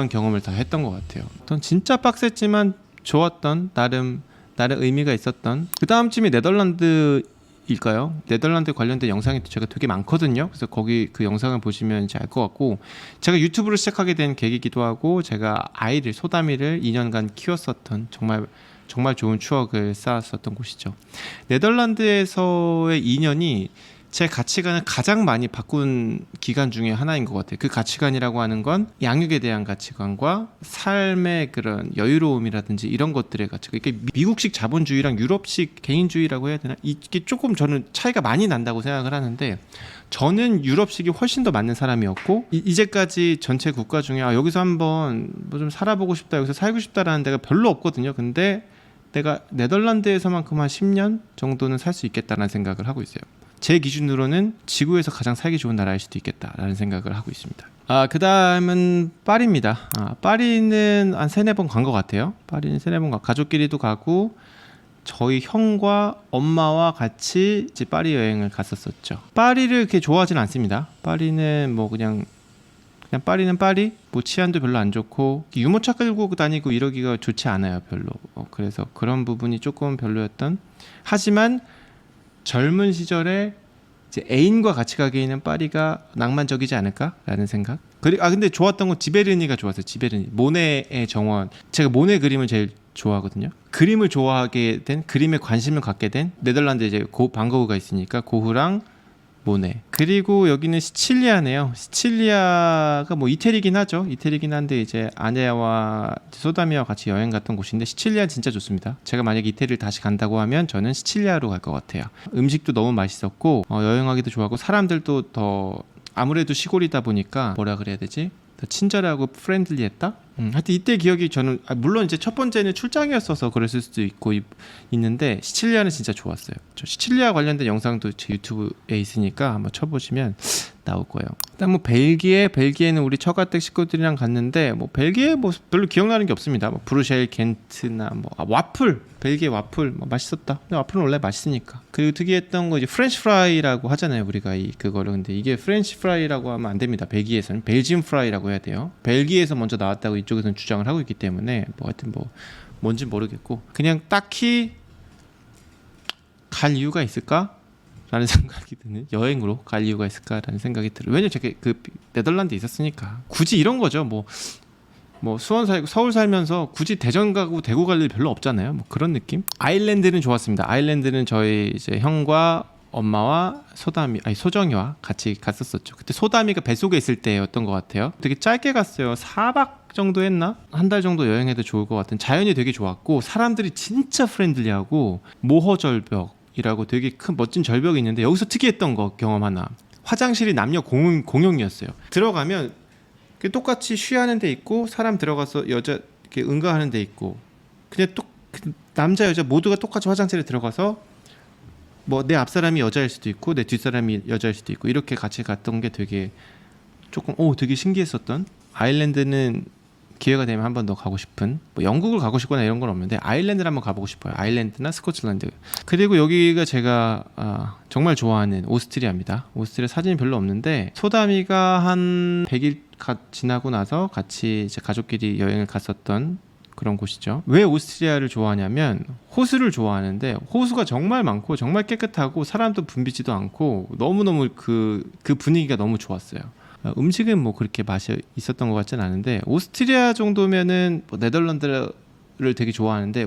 경험을 다 했던 것 같아요. 진짜 빡셌지만 좋았던, 나름 의미가 있었던. 그 다음쯤이 네덜란드일까요? 네덜란드 관련된 영상이 제가 되게 많거든요. 그래서 거기 그 영상을 보시면 이제 알 것 같고, 제가 유튜브를 시작하게 된 계기이기도 하고, 제가 소담이를 2년간 키웠었던 정말 좋은 추억을 쌓았었던 곳이죠. 네덜란드에서의 2년이 제 가치관을 가장 많이 바꾼 기간 중에 하나인 것 같아요. 그 가치관이라고 하는 건 양육에 대한 가치관과 삶의 그런 여유로움이라든지 이런 것들의 가치관. 이게 미국식 자본주의랑 유럽식 개인주의라고 해야 되나? 이게 조금 저는 차이가 많이 난다고 생각을 하는데, 저는 유럽식이 훨씬 더 맞는 사람이었고, 이제까지 전체 국가 중에 여기서 한번 뭐 좀 살아보고 싶다, 여기서 살고 싶다라는 데가 별로 없거든요. 근데 내가 네덜란드에서만큼 한 10년 정도는 살 수 있겠다는 생각을 하고 있어요. 제 기준으로는 지구에서 가장 살기 좋은 나라일 수도 있겠다라는 생각을 하고 있습니다. 그 다음은 파리입니다. 파리는 한 3-4번 간 것 같아요. 파리는 3-4번 가족끼리도 가고, 저희 형과 엄마와 같이 이제 파리 여행을 갔었었죠. 파리를 그렇게 좋아하진 않습니다. 파리는 뭐 그냥 그냥 파리는 파리, 뭐 치안도 별로 안 좋고 유모차 끌고 다니고 이러기가 좋지 않아요, 별로. 그래서 그런 부분이 조금 별로였던. 하지만 젊은 시절에 이제 애인과 같이 가기에는 파리가 낭만적이지 않을까라는 생각. 근데 좋았던 건 지베르니가 좋았어요. 지베르니 모네의 정원. 제가 모네 그림을 제일 좋아하거든요. 그림을 좋아하게 된, 그림에 관심을 갖게 된 네덜란드 이제 반고흐가 있으니까 고흐랑 모네. 그리고 여기는 시칠리아네요. 시칠리아가 뭐 이태리긴 하죠. 이태리긴 한데 이제 아내와 소다미와 같이 여행 갔던 곳인데 시칠리아 진짜 좋습니다. 제가 만약에 이태리를 다시 간다고 하면 저는 시칠리아로 갈 것 같아요. 음식도 너무 맛있었고 여행하기도 좋아하고 사람들도 더 아무래도 시골이다 보니까 뭐라 그래야 되지? 더 친절하고 프렌들리했다? 하여튼 이때 기억이 저는 물론 이제 첫 번째는 출장이었어서 그랬을 수도 있고 있는데 시칠리아는 진짜 좋았어요. 저 시칠리아 관련된 영상도 제 유튜브에 있으니까 한번 쳐보시면 나올 거예요. 일단 뭐 벨기에는 우리 처가댁 식구들이랑 갔는데 뭐 벨기에 뭐 별로 기억나는 게 없습니다. 뭐 브루셀, 겐트나 뭐 와플, 벨기에 와플 뭐 맛있었다. 근데 와플은 원래 맛있으니까. 그리고 특이했던 거 이제 프렌치 프라이라고 하잖아요. 우리가 그거를. 근데 이게 프렌치 프라이라고 하면 안 됩니다. 벨기에에서는 벨지움 프라이라고 해야 돼요. 벨기에에서 먼저 나왔다고 이쪽에서는 주장을 하고 있기 때문에 뭐 하여튼 뭐 뭔지 모르겠고 그냥 딱히 갈 이유가 있을까? 라는 생각이 드는, 여행으로 갈 이유가 있을까라는 생각이 들어요. 왜냐면 제가 그 네덜란드에 있었으니까 굳이 이런 거죠. 뭐 수원 살고 서울 살면서 굳이 대전 가고 대구 갈 일 별로 없잖아요. 뭐 그런 느낌. 아일랜드는 좋았습니다. 아일랜드는 저희 이제 형과 엄마와 소정이와 같이 갔었었죠. 그때 소담이가 뱃속에 있을 때였던 것 같아요. 되게 짧게 갔어요. 4박 정도 했나? 한 달 정도 여행해도 좋을 것 같은. 자연이 되게 좋았고 사람들이 진짜 프렌들리하고 모허절벽이라고 되게 큰 멋진 절벽이 있는데 여기서 특이했던 거 경험 하나. 화장실이 남녀 공용이었어요. 들어가면 똑같이 쉬하는 데 있고 사람 들어가서 여자 이렇게 응가하는 데 있고 그냥 남자 여자 모두가 똑같이 화장실에 들어가서 뭐 내 앞사람이 여자일 수도 있고 내 뒷사람이 여자일 수도 있고 이렇게 같이 갔던 게 되게 조금 되게 신기했었던. 아일랜드는 기회가 되면 한 번 더 가고 싶은, 뭐 영국을 가고 싶거나 이런 건 없는데 아일랜드를 한번 가보고 싶어요. 아일랜드나 스코틀랜드. 그리고 여기가 제가 정말 좋아하는 오스트리아입니다. 오스트리아 사진이 별로 없는데 소담이가 한 100일 지나고 나서 같이 이제 가족끼리 여행을 갔었던 그런 곳이죠. 왜 오스트리아를 좋아하냐면 호수를 좋아하는데 호수가 정말 많고 정말 깨끗하고 사람도 붐비지도 않고 너무너무 그 분위기가 너무 좋았어요. 음식은 뭐 그렇게 맛이 있었던 것 같진 않은데 오스트리아 정도면은 뭐 네덜란드를 되게 좋아하는데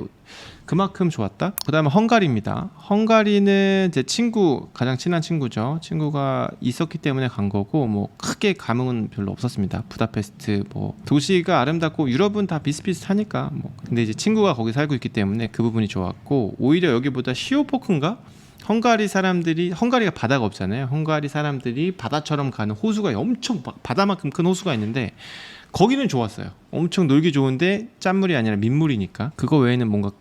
그만큼 좋았다. 그 다음에 헝가리입니다. 헝가리는 제 친구, 가장 친한 친구죠. 친구가 있었기 때문에 간 거고 뭐 크게 감흥은 별로 없었습니다. 부다페스트 뭐 도시가 아름답고 유럽은 다 비슷비슷하니까 뭐. 근데 이제 친구가 거기 살고 있기 때문에 그 부분이 좋았고 오히려 여기보다 시오포크인가? 헝가리가 바다가 없잖아요. 헝가리 사람들이 바다처럼 가는 호수가 엄청 바다만큼 큰 호수가 있는데 거기는 좋았어요. 엄청 놀기 좋은데 짠물이 아니라 민물이니까. 그거 외에는 뭔가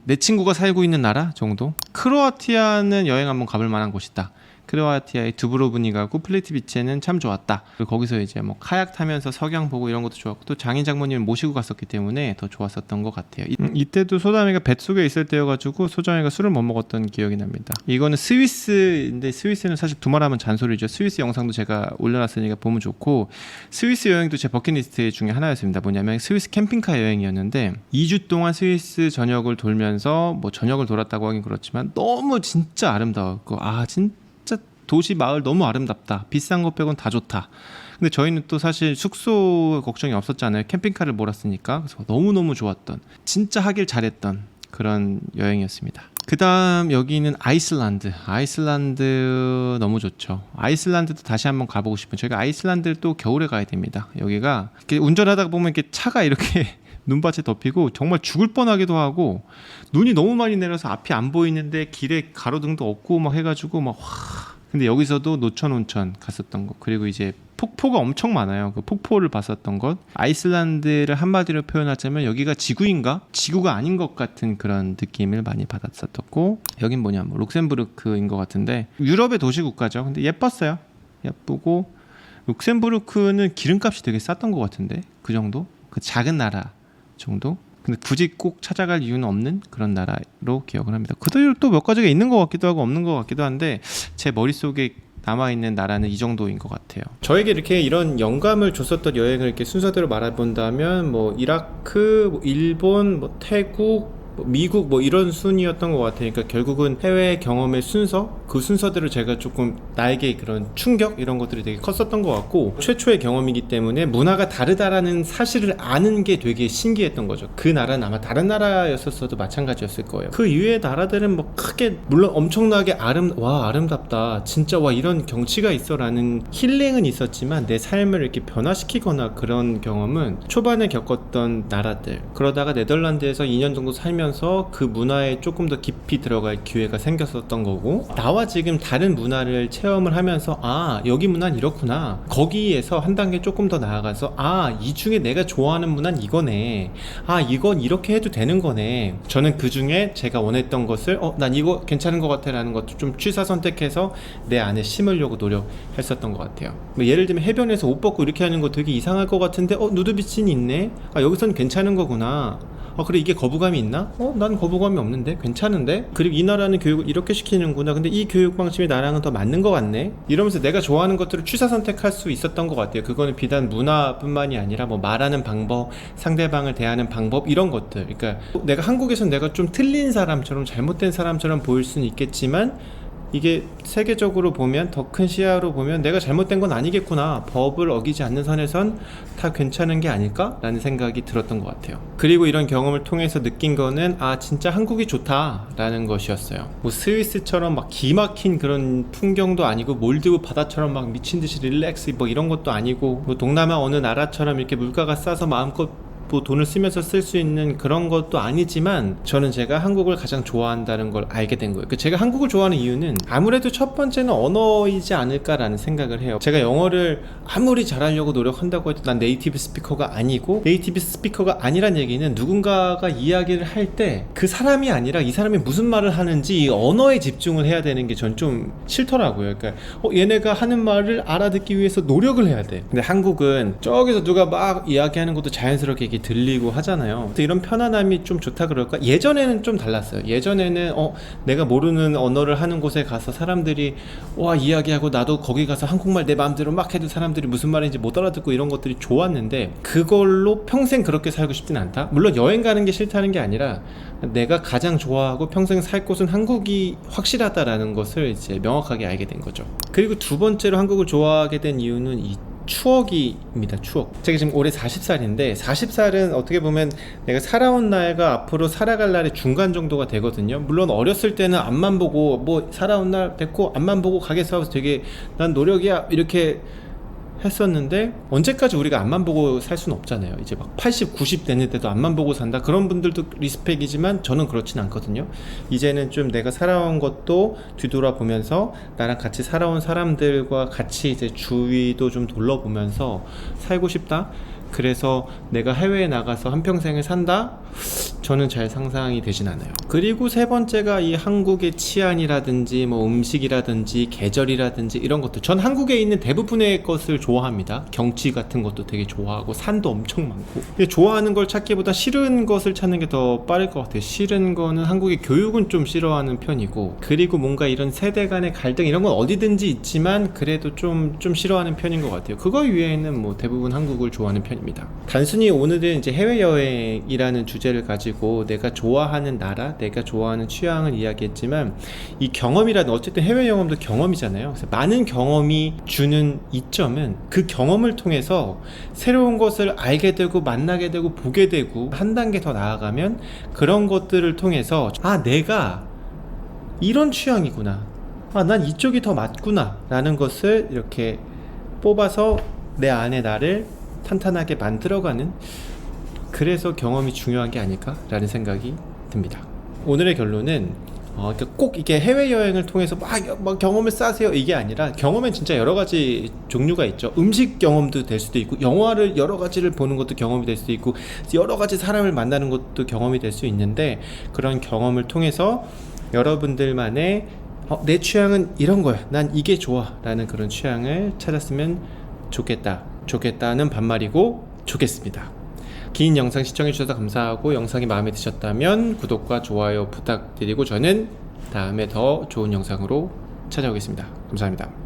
내 친구가 살고 있는 나라 정도? 크로아티아는 여행 한번 가볼 만한 곳이다. 크로아티아의 두브로브닉하고 플리트비체는 참 좋았다. 그리고 거기서 이제 뭐 카약 타면서 석양 보고 이런 것도 좋았고 또 장인 장모님을 모시고 갔었기 때문에 더 좋았었던 것 같아요. 이때도 소담이가 뱃속에 있을 때여가지고 소정이가 술을 못 먹었던 기억이 납니다. 이거는 스위스인데 스위스는 사실 두말하면 잔소리죠. 스위스 영상도 제가 올려놨으니까 보면 좋고 스위스 여행도 제 버킷리스트 중에 하나였습니다. 뭐냐면 스위스 캠핑카 여행이었는데 2주 동안 스위스 전역을 돌면서 뭐 전역을 돌았다고 하긴 그렇지만 너무 진짜 아름다웠고 진짜 도시 마을 너무 아름답다. 비싼 것 빼곤 다 좋다. 근데 저희는 또 사실 숙소 걱정이 없었잖아요. 캠핑카를 몰았으니까. 그래서 너무너무 좋았던, 진짜 하길 잘했던 그런 여행이었습니다. 그 다음 여기는 아이슬란드 너무 좋죠. 아이슬란드도 다시 한번 가보고 싶은. 저희가 아이슬란드를 또 겨울에 가야 됩니다. 여기가 이렇게 운전하다 보면 이렇게 차가 이렇게 눈밭에 덮이고 정말 죽을 뻔하기도 하고 눈이 너무 많이 내려서 앞이 안 보이는데 길에 가로등도 없고 막 해가지고 근데 여기서도 노천온천 갔었던 거, 그리고 이제 폭포가 엄청 많아요. 그 폭포를 봤었던 것. 아이슬란드를 한마디로 표현하자면 여기가 지구인가? 지구가 아닌 것 같은 그런 느낌을 많이 받았었고, 여긴 뭐냐, 뭐 룩셈부르크인 것 같은데 유럽의 도시 국가죠. 근데 예뻤어요. 예쁘고 룩셈부르크는 기름값이 되게 쌌던 것 같은데 그 정도? 그 작은 나라 정도? 근데 굳이 꼭 찾아갈 이유는 없는 그런 나라로 기억을 합니다. 그대로 또 몇 가지가 있는 것 같기도 하고 없는 것 같기도 한데 제 머릿속에 남아있는 나라는 이 정도인 것 같아요. 저에게 이렇게 이런 영감을 줬었던 여행을 이렇게 순서대로 말해본다면 뭐 이라크, 뭐 일본, 뭐 태국, 미국 뭐 이런 순이었던 것 같으니까 결국은 해외 경험의 순서, 그 순서대로 제가 조금 나에게 그런 충격 이런 것들이 되게 컸었던 것 같고, 최초의 경험이기 때문에 문화가 다르다라는 사실을 아는 게 되게 신기했던 거죠. 그 나라는 아마 다른 나라였었어도 마찬가지였을 거예요. 그 이외의 나라들은 뭐 크게 물론 엄청나게 아름답다 진짜 와 이런 경치가 있어 라는 힐링은 있었지만 내 삶을 이렇게 변화시키거나 그런 경험은 초반에 겪었던 나라들, 그러다가 네덜란드에서 2년 정도 살면서 그 문화에 조금 더 깊이 들어갈 기회가 생겼었던 거고, 나와 지금 다른 문화를 체험을 하면서 아 여기 문화는 이렇구나, 거기에서 한 단계 조금 더 나아가서 아 이 중에 내가 좋아하는 문화는 이거네, 아 이건 이렇게 해도 되는 거네, 저는 그 중에 제가 원했던 것을 난 이거 괜찮은 것 같아 라는 것도 좀 취사 선택해서 내 안에 심으려고 노력했었던 것 같아요. 뭐 예를 들면 해변에서 옷 벗고 이렇게 하는 거 되게 이상할 것 같은데 누드비치는 있네, 아 여기선 괜찮은 거구나, 그래 이게 거부감이 있나? 난 거부감이 없는데 괜찮은데? 그리고 이 나라는 교육을 이렇게 시키는구나, 근데 이 교육 방식이 나랑은 더 맞는 것 같네, 이러면서 내가 좋아하는 것들을 취사 선택할 수 있었던 것 같아요. 그거는 비단 문화뿐만이 아니라 뭐 말하는 방법, 상대방을 대하는 방법, 이런 것들. 그러니까 내가 한국에서 내가 좀 틀린 사람처럼 잘못된 사람처럼 보일 수는 있겠지만, 이게 세계적으로 보면, 더 큰 시야로 보면 내가 잘못된 건 아니겠구나, 법을 어기지 않는 선에선 다 괜찮은 게 아닐까? 라는 생각이 들었던 것 같아요. 그리고 이런 경험을 통해서 느낀 거는 아 진짜 한국이 좋다 라는 것이었어요. 뭐 스위스처럼 막 기막힌 그런 풍경도 아니고, 몰디브 바다처럼 막 미친듯이 릴렉스 뭐 이런 것도 아니고, 뭐 동남아 어느 나라처럼 이렇게 물가가 싸서 마음껏 뭐 돈을 쓰면서 쓸 수 있는 그런 것도 아니지만, 저는 제가 한국을 가장 좋아한다는 걸 알게 된 거예요. 제가 한국을 좋아하는 이유는 아무래도 첫 번째는 언어이지 않을까라는 생각을 해요. 제가 영어를 아무리 잘하려고 노력한다고 해도 난 네이티브 스피커가 아니고, 네이티브 스피커가 아니란 얘기는 누군가가 이야기를 할 때 그 사람이 아니라 이 사람이 무슨 말을 하는지 이 언어에 집중을 해야 되는 게 전 좀 싫더라고요. 그러니까 얘네가 하는 말을 알아듣기 위해서 노력을 해야 돼. 근데 한국은 저기서 누가 막 이야기하는 것도 자연스럽게 이게 들리고 하잖아요. 그래서 이런 편안함이 좀 좋다 그럴까? 예전에는 좀 달랐어요. 예전에는 내가 모르는 언어를 하는 곳에 가서 사람들이 와 이야기하고 나도 거기 가서 한국말 내 마음대로 막 해도 사람들이 무슨 말인지 못 알아듣고 이런 것들이 좋았는데, 그걸로 평생 그렇게 살고 싶진 않다. 물론 여행 가는 게 싫다는 게 아니라 내가 가장 좋아하고 평생 살 곳은 한국이 확실하다라는 것을 이제 명확하게 알게 된 거죠. 그리고 두 번째로 한국을 좋아하게 된 이유는 이 추억입니다. 추억. 제가 지금 올해 40살인데 40살은 어떻게 보면 내가 살아온 날과 앞으로 살아갈 날의 중간 정도가 되거든요. 물론 어렸을 때는 앞만 보고 뭐 살아온 날 됐고 앞만 보고 가겠어 하면서 되게 난 노력이야 이렇게 했었는데, 언제까지 우리가 앞만 보고 살 수는 없잖아요. 이제 막 80, 90 됐는데도 앞만 보고 산다, 그런 분들도 리스펙이지만 저는 그렇진 않거든요. 이제는 좀 내가 살아온 것도 뒤돌아보면서 나랑 같이 살아온 사람들과 같이 이제 주위도 좀 둘러보면서 살고 싶다. 그래서 내가 해외에 나가서 한평생을 산다? 저는 잘 상상이 되진 않아요. 그리고 세 번째가 이 한국의 치안이라든지 뭐 음식이라든지 계절이라든지 이런 것들. 전 한국에 있는 대부분의 것을 좋아합니다. 경치 같은 것도 되게 좋아하고 산도 엄청 많고. 좋아하는 걸 찾기보다 싫은 것을 찾는 게 더 빠를 것 같아요. 싫은 거는 한국의 교육은 좀 싫어하는 편이고, 그리고 뭔가 이런 세대 간의 갈등 이런 건 어디든지 있지만 그래도 좀 싫어하는 편인 것 같아요. 그거 외에는 뭐 대부분 한국을 좋아하는 편입니다. 단순히 오늘은 이제 해외여행이라는 주제를 가지고 내가 좋아하는 나라, 내가 좋아하는 취향을 이야기했지만, 이 경험이라는, 어쨌든 해외 경험도 경험이잖아요. 그래서 많은 경험이 주는 이점은 그 경험을 통해서 새로운 것을 알게 되고 만나게 되고 보게 되고, 한 단계 더 나아가면 그런 것들을 통해서 아 내가 이런 취향이구나, 아 난 이쪽이 더 맞구나 라는 것을 이렇게 뽑아서 내 안에 나를 탄탄하게 만들어가는, 그래서 경험이 중요한 게 아닐까라는 생각이 듭니다. 오늘의 결론은 그러니까 꼭 이게 해외여행을 통해서 막 경험을 쌓으세요 이게 아니라, 경험엔 진짜 여러 가지 종류가 있죠. 음식 경험도 될 수도 있고, 영화를 여러 가지를 보는 것도 경험이 될 수도 있고, 여러 가지 사람을 만나는 것도 경험이 될 수 있는데, 그런 경험을 통해서 여러분들만의 내 취향은 이런 거야, 난 이게 좋아 라는 그런 취향을 찾았으면 좋겠다는 반말이고 좋겠습니다. 긴 영상 시청해주셔서 감사하고, 영상이 마음에 드셨다면 구독과 좋아요 부탁드리고, 저는 다음에 더 좋은 영상으로 찾아오겠습니다. 감사합니다.